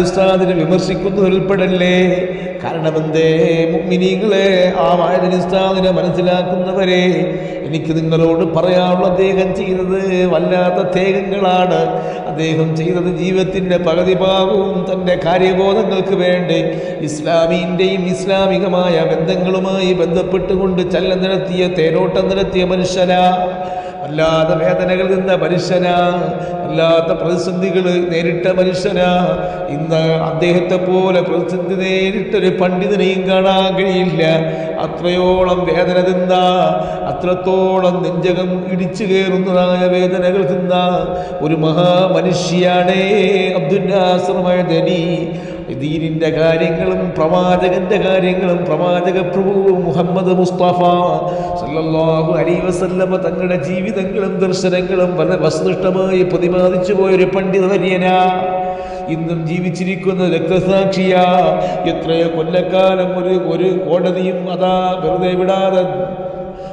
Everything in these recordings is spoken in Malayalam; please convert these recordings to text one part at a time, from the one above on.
ഉസ്താദിനെ വിമർശിക്കുന്നവരുൾപ്പെടല്ലേ. കാരണം എന്തേ മുഅ്മിനീങ്ങളെ, ആ മഅദനി ഉസ്താദിനെ മനസ്സിലാക്കുന്നവരെ, എനിക്ക് നിങ്ങളോട് പറയാനുള്ള അദ്ദേഹം ചെയ്തത് വല്ലാത്ത ത്യാഗങ്ങളാണ്. അദ്ദേഹം ചെയ്തത് ജീവിതത്തിൻ്റെ പകുതി ഭാഗവും തൻ്റെ കാര്യബോധങ്ങൾക്ക് വേണ്ടി ഇസ്ലാമിൻ്റെയും ഇസ്ലാമികമായ ബന്ധങ്ങളുമായി ബന്ധപ്പെട്ടുകൊണ്ട് ചലനം നടത്തിയ തേരോട്ടം നടത്തിയ മനുഷ്യനാ. വല്ലാത്ത വേദനകൾ നിന്ന മനുഷ്യനാ, വല്ലാത്ത പ്രതിസന്ധികൾ നേരിട്ട മനുഷ്യനാ. ഇന്ന് അദ്ദേഹത്തെ പോലെ പ്രതിസന്ധി നേരിട്ടൊരു പണ്ഡിതനെയും കാണാൻ കഴിയില്ല. അത്രയോളം വേദന തിന്ന, അത്രത്തോളം നെഞ്ചകം ഇടിച്ചു കയറുന്നതായ വേദനകൾ തിന്ന ഒരു മഹാമനുഷ്യാണ് അബ്ദുൽ നാസർ മഅദനി. ദീനിൻ്റെ കാര്യങ്ങളും പ്രവാചകന്റെ കാര്യങ്ങളും പ്രവാചക പ്രഭു മുഹമ്മദ് മുസ്തഫ സല്ലല്ലാഹു അലൈഹി വസല്ലമ തങ്ങളുടെ ജീവിതങ്ങളും ദർശനങ്ങളും വസ്തുനിഷ്ഠമായി പ്രതിപാദിച്ചു പോയൊരു പണ്ഡിതവര്യനാ. ഇന്നും ജീവിച്ചിരിക്കുന്ന രക്തസാക്ഷിയാ. എത്രയോ കൊല്ലക്കാലം ഒരു കോടതിയും അതാ വെറുതെ വിടാതെ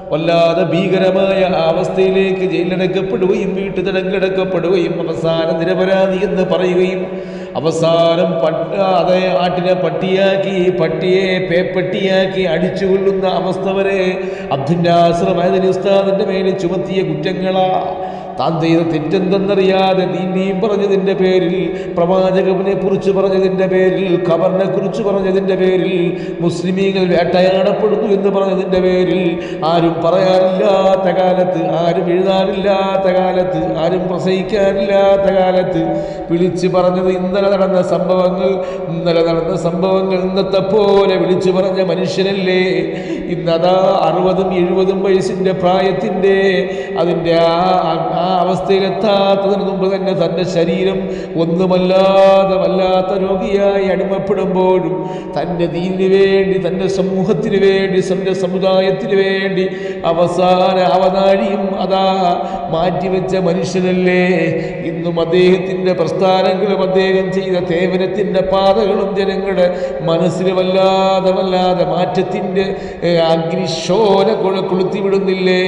വല്ലാതെ ഭീകരമായ അവസ്ഥയിലേക്ക് ജയിലടക്കപ്പെടുകയും വീട്ടുതടങ്കടക്കപ്പെടുകയും അവസാനം നിരപരാധി എന്ന് പറയുകയും അവസാനം അതേ ആട്ടിനെ പട്ടിയാക്കി, പട്ടിയെ പേപ്പട്ടിയാക്കി അടിച്ചുകൊള്ളുന്ന അവസ്ഥ വരെ അബ്ദുൽ നാസർ മഅദനി ഉസ്താദിന്റെ മേലെ ചുമത്തിയ കുറ്റങ്ങളാ. താൻ ചെയ്ത തെറ്റെന്തെന്നറിയാതെ ദീനിനെയും പറഞ്ഞതിൻ്റെ പേരിൽ, പ്രവാചകനെ കുറിച്ച് പറഞ്ഞതിൻ്റെ പേരിൽ, ഖബറിനെ കുറിച്ച് പറഞ്ഞതിൻ്റെ പേരിൽ, മുസ്ലിമീങ്ങൾ വേട്ടയാടപ്പെടുന്നു എന്ന് പറഞ്ഞതിൻ്റെ പേരിൽ, ആരും പറയാനില്ലാത്ത കാലത്ത്, ആരും എഴുതാനില്ലാത്ത കാലത്ത്, ആരും പ്രസംഗിക്കാനില്ലാത്ത കാലത്ത് വിളിച്ചു പറഞ്ഞത് ഇന്നലെ നടന്ന സംഭവങ്ങൾ ഇന്നത്തെ പോലെ വിളിച്ചു പറഞ്ഞ മനുഷ്യനല്ലേ. ഇന്നതാ 60-70 വയസ്സിൻ്റെ പ്രായത്തിൻ്റെ അതിൻ്റെ ആ അവസ്ഥയിലെത്താത്തതിന് മുമ്പ് തന്നെ തൻ്റെ ശരീരം ഒന്നുമല്ലാതെ വല്ലാത്ത രോഗിയായി അടിമപ്പെടുമ്പോഴും തൻ്റെ ദീനിന് വേണ്ടി, തൻ്റെ സമൂഹത്തിന് വേണ്ടി, തൻ്റെ സമുദായത്തിന് വേണ്ടി അവസാന അവനാഴിയും അതാ മാറ്റിവെച്ച മനുഷ്യനല്ലേ. ഇന്നും അദ്ദേഹത്തിൻ്റെ പ്രസ്ഥാനങ്ങളും അദ്ദേഹം ചെയ്ത സേവനത്തിൻ്റെ പാതകളും ജനങ്ങളുടെ മനസ്സിൽ വല്ലാതെ മാറ്റത്തിൻ്റെ അഗ്നിശോല കൊളുത്തിവിടുന്നില്ലേ.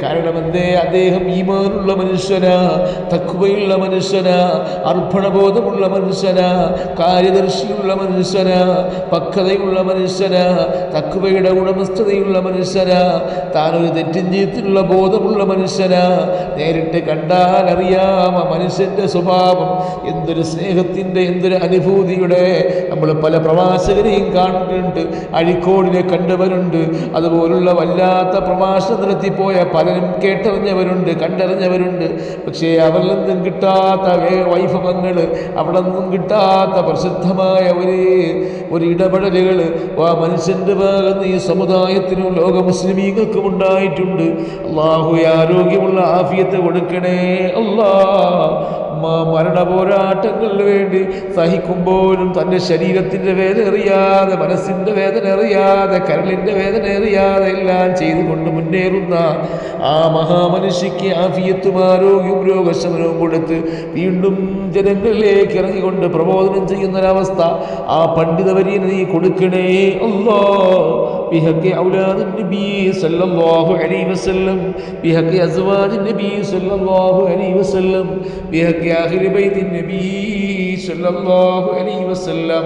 കാരണം എന്തേ? അദ്ദേഹം ഈമാനുള്ള മനുഷ്യനാ, തഖ്വയുള്ള മനുഷ്യനാ, അർപ്പണബോധമുള്ള മനുഷ്യനാ, കാര്യദർശിയുള്ള മനുഷ്യനാ, പക്വതയുള്ള മനുഷ്യനാ, തഖ്വയുടെ ഉടമസ്ഥതയുള്ള മനുഷ്യനാ, താനൊരു തെറ്റും ചെയ്തിട്ടുള്ള ബോധമുള്ള മനുഷ്യനാ. നേരിട്ട് കണ്ടാൽ അറിയാം മനുഷ്യൻ്റെ സ്വഭാവം. എന്തൊരു സ്നേഹത്തിൻ്റെ, എന്തൊരു അനുഭൂതിയുടെ. നമ്മൾ പല പ്രവാചകരെയും കാണുന്നുണ്ട്, അഴിക്കോടിനെ കണ്ടവരുണ്ട്, അതുപോലുള്ള വല്ലാത്ത പ്രഭാഷണം നടത്തിപ്പോയ പലരും കേട്ടറിഞ്ഞവരുണ്ട്, കണ്ടറിഞ്ഞവരുണ്ട്. പക്ഷേ അവരിൽ നിന്നും കിട്ടാത്ത വൈഭവങ്ങൾ, അവിടെ നിന്നും കിട്ടാത്ത പ്രസിദ്ധമായ ഒരു ഇടപെടലുകൾ ആ മനുഷ്യൻ്റെ ഭാഗത്ത് ഈ സമുദായത്തിനും ലോക മുസ്ലിമീങ്ങൾക്കും ഉണ്ടായിട്ടുണ്ട്. അല്ലാഹു ആരോഗ്യമുള്ള ആഫിയത്ത് കൊടുക്കണേ അല്ലാഹ്. മരണ പോരാട്ടങ്ങൾക്ക് വേണ്ടി സഹിക്കുമ്പോഴും തൻ്റെ ശരീരത്തിൻ്റെ വേദന അറിയാതെ, മനസ്സിൻ്റെ വേദന അറിയാതെ, കരളിൻ്റെ വേദന അറിയാതെ എല്ലാം ചെയ്തുകൊണ്ട് മുന്നേറുന്ന ആ മഹാമനുഷ്യക്ക് ആഫിയത്തും ആരോഗ്യവും രോഗശമനവും കൊടുത്ത് വീണ്ടും ജനങ്ങളിലേക്ക് ഇറങ്ങിക്കൊണ്ട് പ്രബോധനം ചെയ്യുന്നൊരവസ്ഥ ആ പണ്ഡിതവര്യന് നീ കൊടുക്കണേ അല്ലാഹ്. بحق أولاد النبي صلى الله عليه وسلم، بحق أزواج النبي صلى الله عليه وسلم، بحق آخر بيت النبي صلى الله عليه وسلم.